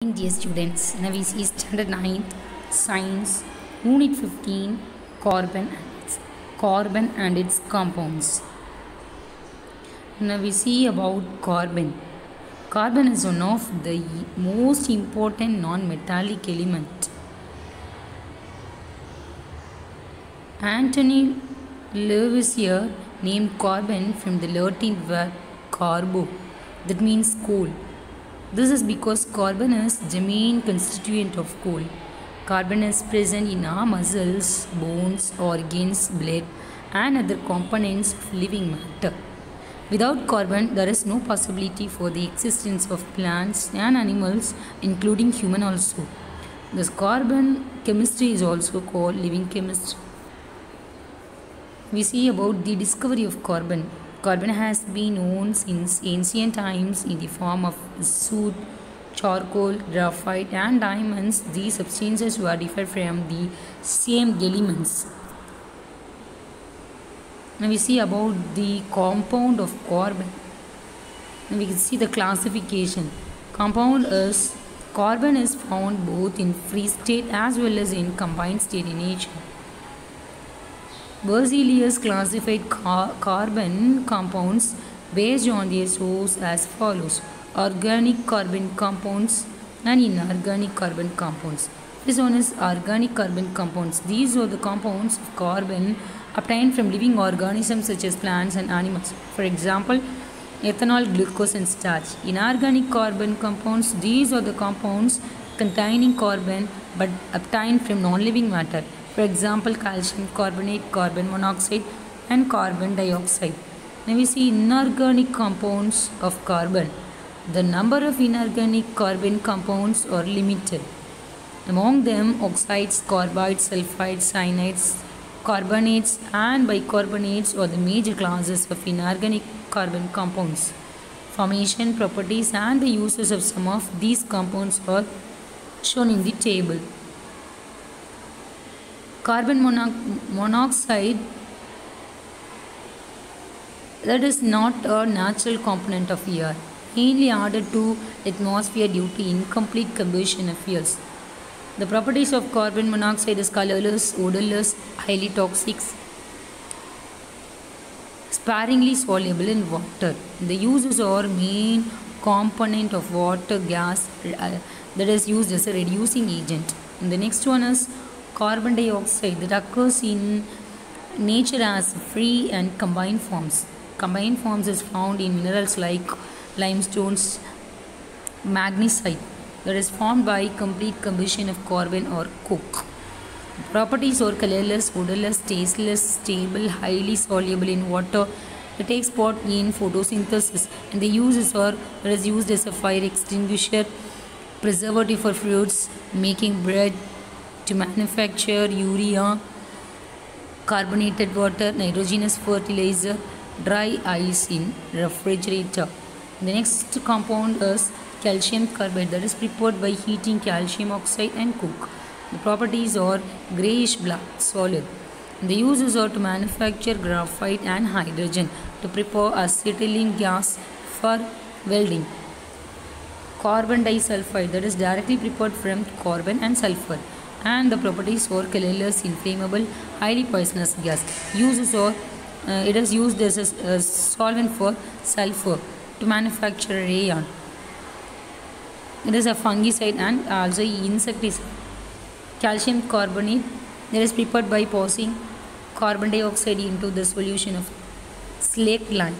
Dear students, now we see standard 9th science unit 15 carbon and its compounds. Now we see about carbon. Carbon is one of the most important non-metallic element. Anthony Lavoisier named carbon from the Latin verb carbo, that means coal. This is because carbon is the main constituent of coal. Carbon is present in our muscles, bones, organs, blood, and other components of living matter. Without carbon, there is no possibility for the existence of plants and animals, including human also. This carbon chemistry is also called living chemistry. We see about the discovery of carbon. Carbon has been known since ancient times in the form of soot, charcoal, graphite, and diamonds. These substances were different from the same elements. Now we see about the compound of carbon. Now we can see the classification. Compound is carbon is found both in free state as well as in combined state in nature. Berzelius classified carbon compounds based on their source as follows: organic carbon compounds and inorganic carbon compounds. This one is organic carbon compounds. These are the compounds of carbon obtained from living organisms such as plants and animals. For example, ethanol, glucose, and starch. Inorganic carbon compounds. These are the compounds containing carbon but obtained from non-living matter. For example, calcium carbonate, carbon monoxide, and carbon dioxide. Now we see inorganic compounds of carbon. The number of inorganic carbon compounds are limited. Among them, oxides, carbides, sulfides, cyanides, carbonates, and bicarbonates are the major classes of inorganic carbon compounds. Formation, properties, and the uses of some of these compounds are shown in the table. Carbon monoxide, that is not a natural component of air, mainly added to atmosphere due to incomplete combustion of fuels. The properties of carbon monoxide is colorless, odorless, highly toxic, sparingly soluble in water. The uses are main component of water gas that is used as a reducing agent. And the next one is carbon dioxide that occurs in nature as free and combined forms. Combined forms is found in minerals like limestones, magnesite, that is formed by complete combustion of carbon or coke. Properties are colorless, odorless, tasteless, stable, highly soluble in water. It takes part in photosynthesis, and the uses are that is used as a fire extinguisher, preservative for fruits, making bread, to manufacture urea, carbonated water, nitrogenous fertilizer, dry ice in refrigerator. The next compound is calcium carbide, that is prepared by heating calcium oxide and coke. The properties are grayish black solid. The uses are to manufacture graphite and hydrogen, to prepare acetylene gas for welding. Carbon disulfide, that is directly prepared from carbon and sulfur, and the properties are colorless, inflammable, highly poisonous gas. Uses are it is used as a solvent for sulfur to manufacture rayon. It is a fungicide and also insecticide. Calcium carbonate, that is prepared by passing carbon dioxide into the solution of slaked lime.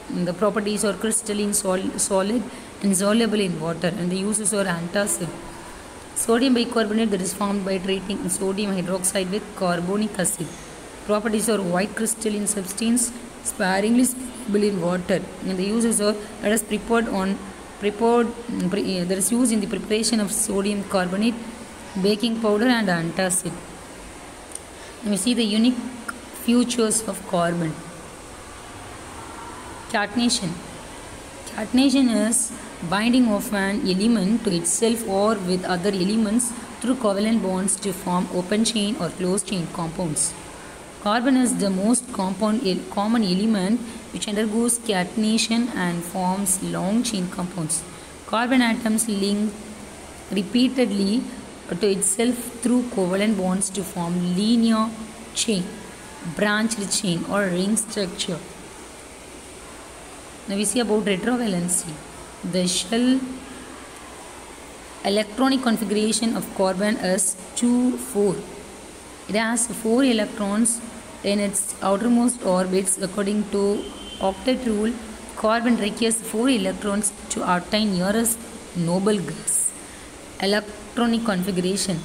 The properties are crystalline, solid, and soluble in water, and the uses are antacid. Sodium bicarbonate, that is formed by treating sodium hydroxide with carbonic acid. Properties are white crystalline substance, sparingly soluble in water, and the uses are that is that is used in the preparation of sodium carbonate, baking powder, and antacid. We see the unique features of carbon. Catenation. Catenation is binding of an element to itself or with other elements through covalent bonds to form open chain or closed chain compounds. Carbon is the most common element which undergoes catenation and forms long chain compounds. Carbon atoms link repeatedly to itself through covalent bonds to form linear chain, branched chain or ring structure. Now we see about retrovalency. The shell electronic configuration of carbon is 2,4. It has 4 electrons in its outermost orbits. According to octet rule, carbon requires 4 electrons to attain nearest noble gas electronic configuration.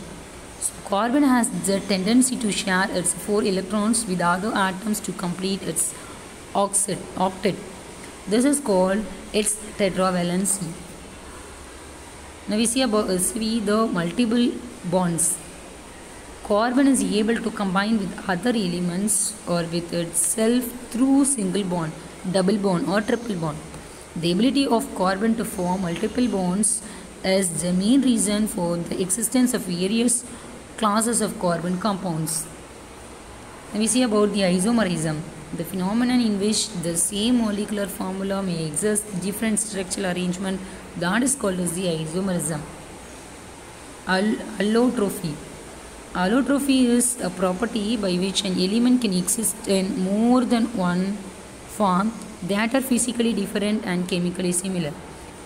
So carbon has the tendency to share its 4 electrons with other atoms to complete its octet. This is called its tetravalency. Now we see the multiple bonds. Carbon is able to combine with other elements or with itself through single bond, double bond or triple bond. The ability of carbon to form multiple bonds is the main reason for the existence of various classes of carbon compounds. Now we see about the isomerism, the phenomenon in which the same molecular formula may exist different structural arrangement, that is called as the isomerism. Allotropy. Allotropy is a property by which an element can exist in more than one form that are physically different and chemically similar.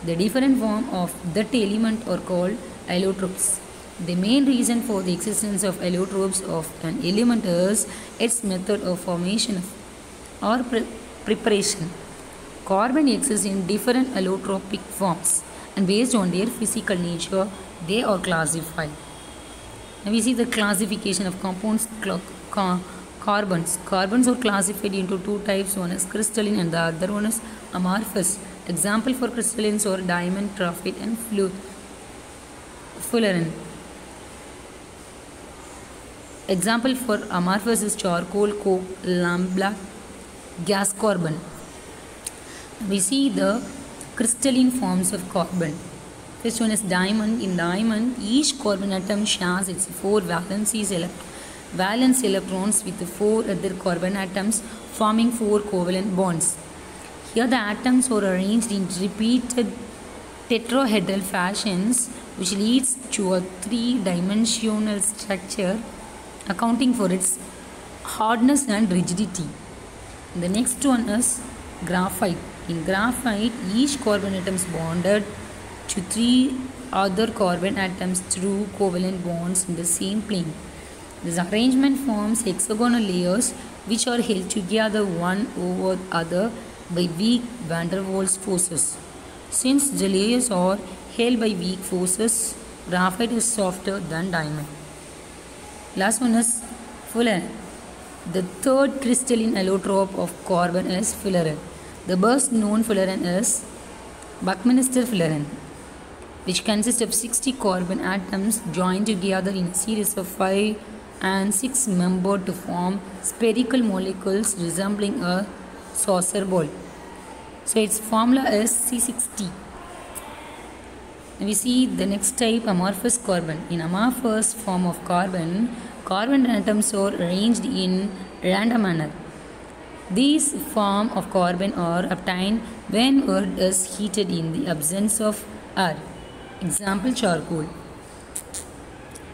The different form of that element are called allotropes. The main reason for the existence of allotropes of an element is its method of formation or preparation. Carbon exists in different allotropic forms, and based on their physical nature, they are classified. Now we see the classification of compounds. Carbons. Carbons are classified into 2 types. One is crystalline and the other one is amorphous. Example for crystallines are diamond, graphite and fullerene. Example for amorphous is charcoal, coke, lamp-black, gas carbon. We see the crystalline forms of carbon. First one is diamond. In diamond, each carbon atom shares its 4 valence electrons with the 4 other carbon atoms forming 4 covalent bonds. Here the atoms are arranged in repeated tetrahedral fashions, which leads to a 3-dimensional structure accounting for its hardness and rigidity. The next one is graphite. In graphite, each carbon atom is bonded to 3 other carbon atoms through covalent bonds in the same plane. This arrangement forms hexagonal layers which are held together one over the other by weak van der Waals forces. Since the layers are held by weak forces, graphite is softer than diamond. Last one is fullerene. The third crystalline allotrope of carbon is fullerene. The best known fullerene is Buckminster fullerene, which consists of 60 carbon atoms joined together in a series of 5 and 6 membered to form spherical molecules resembling a saucer ball. So its formula is C6T. We see the next type, amorphous carbon. In amorphous form of carbon, carbon atoms are arranged in random manner. These form of carbon are obtained when wood is heated in the absence of air. Example, charcoal.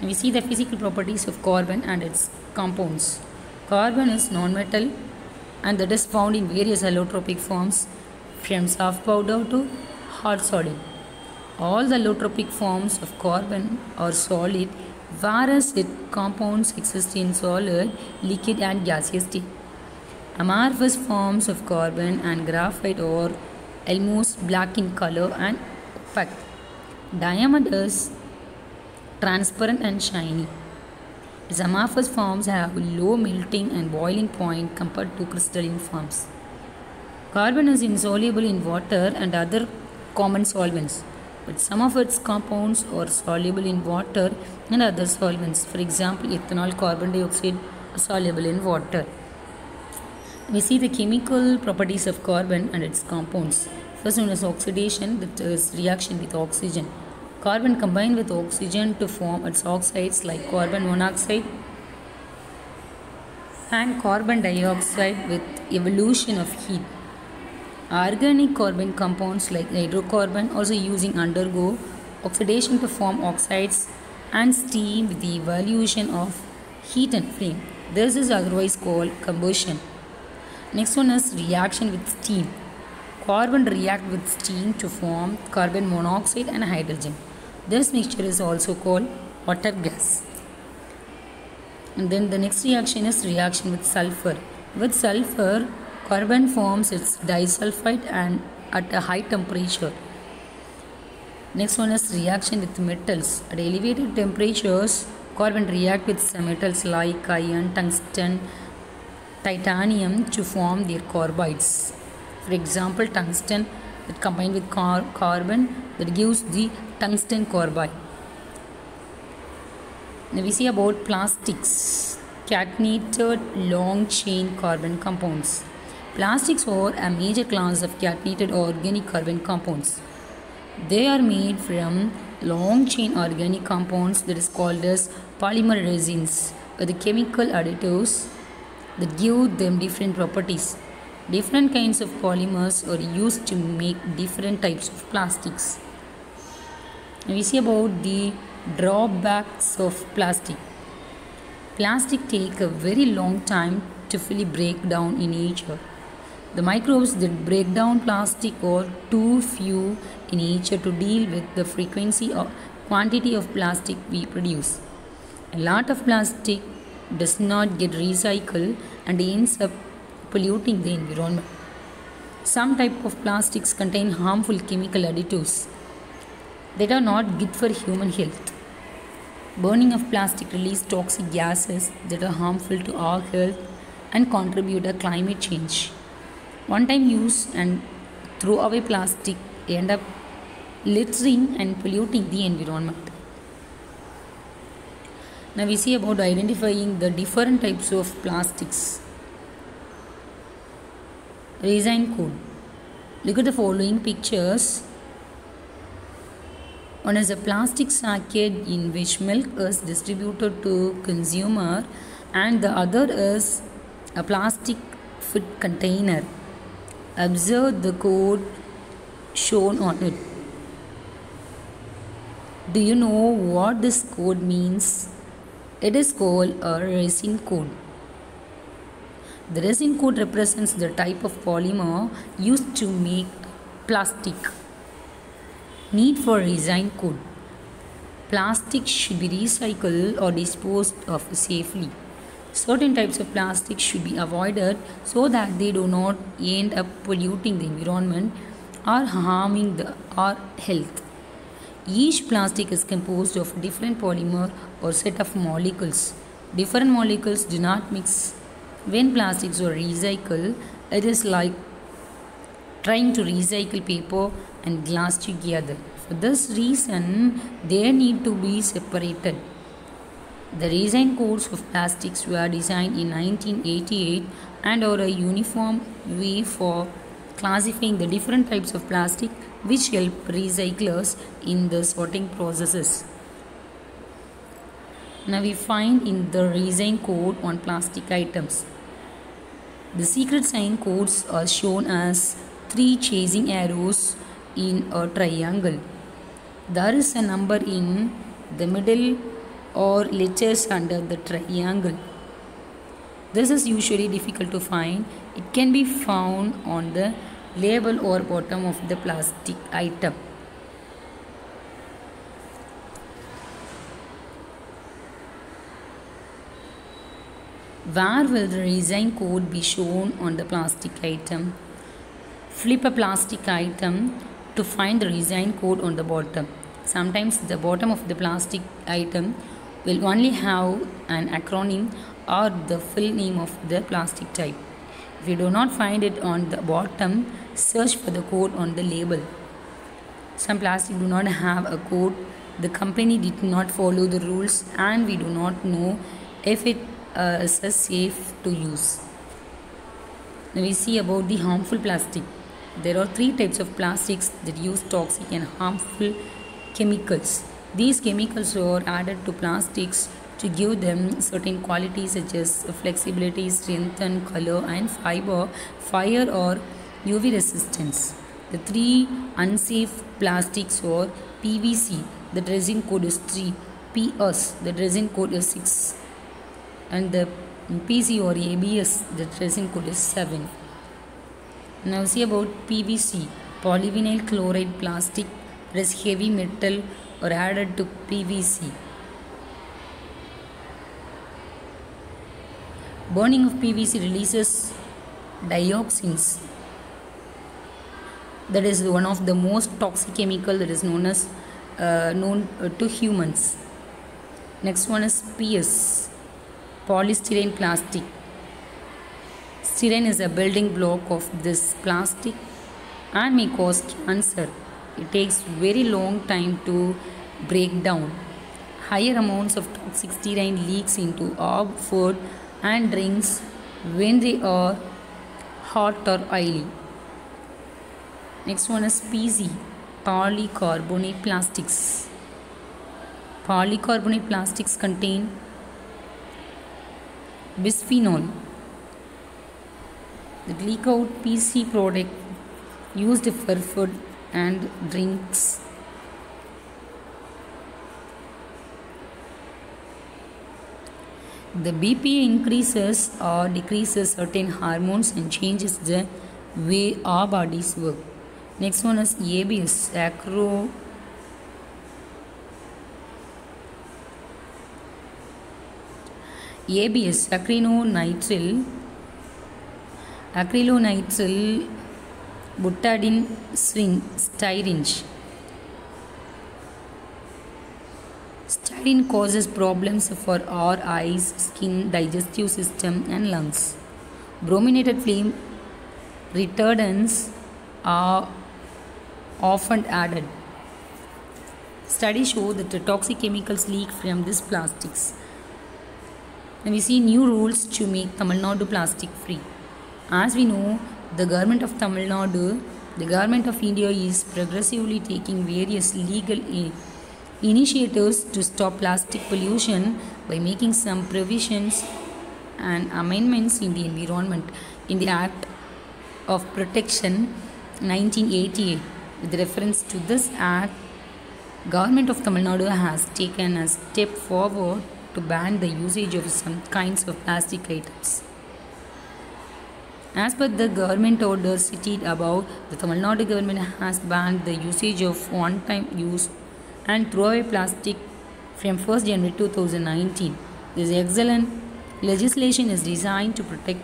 We see the physical properties of carbon and its compounds. Carbon is non-metal and that is found in various allotropic forms from soft powder to hard solid. All the allotropic forms of carbon are solid, whereas its compounds exist in solid, liquid and gaseous state. Amorphous forms of carbon and graphite are almost black in color and opaque. Diamond is transparent and shiny. Its amorphous forms have low melting and boiling point compared to crystalline forms. Carbon is insoluble in water and other common solvents, but some of its compounds are soluble in water and other solvents. For example, ethanol, carbon dioxide are soluble in water. We see the chemical properties of carbon and its compounds. First one is oxidation, that is reaction with oxygen. Carbon combine with oxygen to form its oxides like carbon monoxide and carbon dioxide with evolution of heat. Organic carbon compounds like hydrocarbon also undergo oxidation to form oxides, and steam with the evaluation of heat and flame. This is otherwise called combustion. Next one is reaction with steam. Carbon react with steam to form carbon monoxide and hydrogen. This mixture is also called water gas. And then the next reaction is reaction with sulfur. With sulfur, carbon forms its disulfide and at a high temperature. Next one is reaction with metals. At elevated temperatures, carbon react with some metals like iron, tungsten, titanium to form their carbides. For example, tungsten that combined with carbon that gives the tungsten carbide. Now we see about plastics. Catenated long chain carbon compounds. Plastics are a major class of catenated organic carbon compounds. They are made from long chain organic compounds that is called as polymer resins with the chemical additives that give them different properties. Different kinds of polymers are used to make different types of plastics. Now we see about the drawbacks of plastic. Plastic take a very long time to fully break down in nature. The microbes that break down plastic are too few in nature to deal with the frequency or quantity of plastic we produce. A lot of plastic does not get recycled and ends up polluting the environment. Some type of plastics contain harmful chemical additives that are not good for human health. Burning of plastic releases toxic gases that are harmful to our health and contribute to climate change. One-time use and throwaway plastic end up littering and polluting the environment. Now we see about identifying the different types of plastics. Resin code. Look at the following pictures. One is a plastic sacket in which milk is distributed to consumer, and the other is a plastic food container. Observe the code shown on it. Do you know what this code means? It is called a resin code. The resin code represents the type of polymer used to make plastic. Need for resin code. Plastic should be recycled or disposed of safely. Certain types of plastic should be avoided so that they do not end up polluting the environment or harming our health. Each plastic is composed of different polymer or set of molecules. Different molecules do not mix. When plastics are recycled, it is like trying to recycle paper and glass together. For this reason, they need to be separated. The resin codes of plastics were designed in 1988 and are a uniform way for classifying the different types of plastic, which help recyclers in the sorting processes. Now we find in the resin code on plastic items. The secret sign codes are shown as 3 chasing arrows in a triangle. There is a number in the middle or letters under the triangle. This is usually difficult to find. It can be found on the label or bottom of the plastic item. Where will the resin code be shown on the plastic item? Flip a plastic item to find the resin code on the bottom. Sometimes the bottom of the plastic item will only have an acronym or the full name of the plastic type. If you do not find it on the bottom, search for the code on the label. Some plastic do not have a code. The company did not follow the rules, and we do not know if it is safe to use. Now we see about the harmful plastic. There are 3 types of plastics that use toxic and harmful chemicals. These chemicals are added to plastics to give them certain qualities such as flexibility, strength, color, and fiber, fire or UV resistance. The 3 unsafe plastics are PVC, the resin code is 3. PS, the resin code is 6. And the PC or ABS, the resin code is 7. Now see about PVC, polyvinyl chloride plastic that is heavy metal or added to PVC. Burning of PVC releases dioxins. That is one of the most toxic chemical that is known to humans. Next one is PS, polystyrene plastic. Styrene is a building block of this plastic and may cause cancer. It takes very long time to break down. Higher amounts of toxic styrene leaks into our food and drinks when they are hot or oily. Next one is PC, polycarbonate plastics. Polycarbonate plastics contain bisphenol that leak out PC product used for food and drinks. The BPA increases or decreases certain hormones and changes the way our bodies work. Next one is ABS, acrylonitrile butadiene styrene. Styrene causes problems for our eyes, skin, digestive system and lungs. Brominated flame retardants are often added. Studies show that the toxic chemicals leak from these plastics. And we see new rules to make Tamil Nadu plastic free. As we know, the government of Tamil Nadu, the government of India is progressively taking various legal initiatives to stop plastic pollution by making some provisions and amendments in the environment in the Act of Protection 1988. With reference to this act, government of Tamil Nadu has taken a step forward to ban the usage of some kinds of plastic items. As per the government order cited above, the Tamil Nadu government has banned the usage of one-time use and throwaway plastic from 1st January 2019. This excellent legislation is designed to protect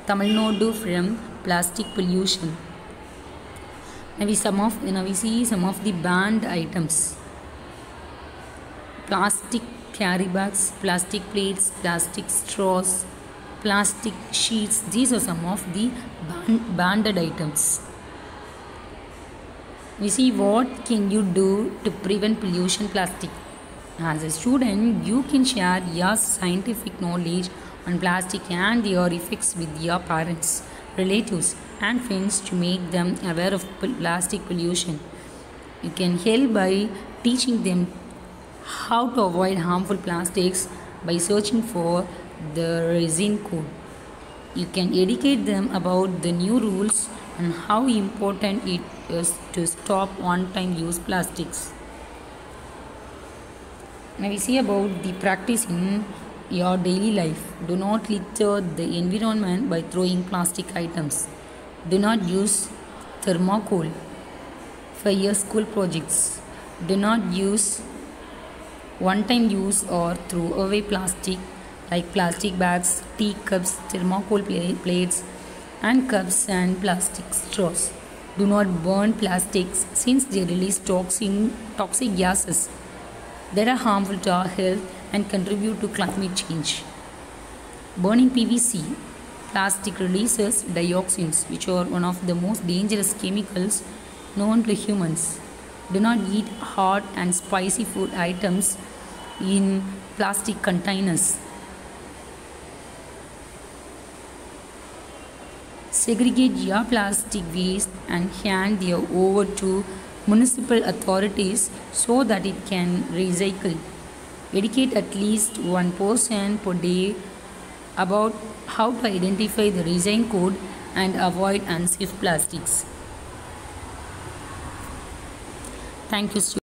Tamil Nadu from plastic pollution. Now we see some of the banned items: plastic carry bags, plastic plates, plastic straws, plastic sheets. These are some of the banned items. We see what can you do to prevent pollution plastic. As a student, you can share your scientific knowledge on plastic and their effects with your parents, relatives and friends to make them aware of plastic pollution. You can help by teaching them how to avoid harmful plastics by searching for the resin code. You can educate them about the new rules and how important it is to stop one-time use plastics. Now we see about the practice in your daily life. Do not litter the environment by throwing plastic items. Do not use thermocol for your school projects. Do not use one-time use or throw away plastic like plastic bags, tea cups, thermocol plates and cups and plastic straws. Do not burn plastics since they release toxic gases that are harmful to our health and contribute to climate change. Burning PVC plastic releases dioxins, which are one of the most dangerous chemicals known to humans. Do not eat hot and spicy food items in plastic containers. Segregate your plastic waste and hand them over to municipal authorities so that it can recycle. Educate at least one person per day about how to identify the resin code and avoid unsafe plastics. Thank you, students.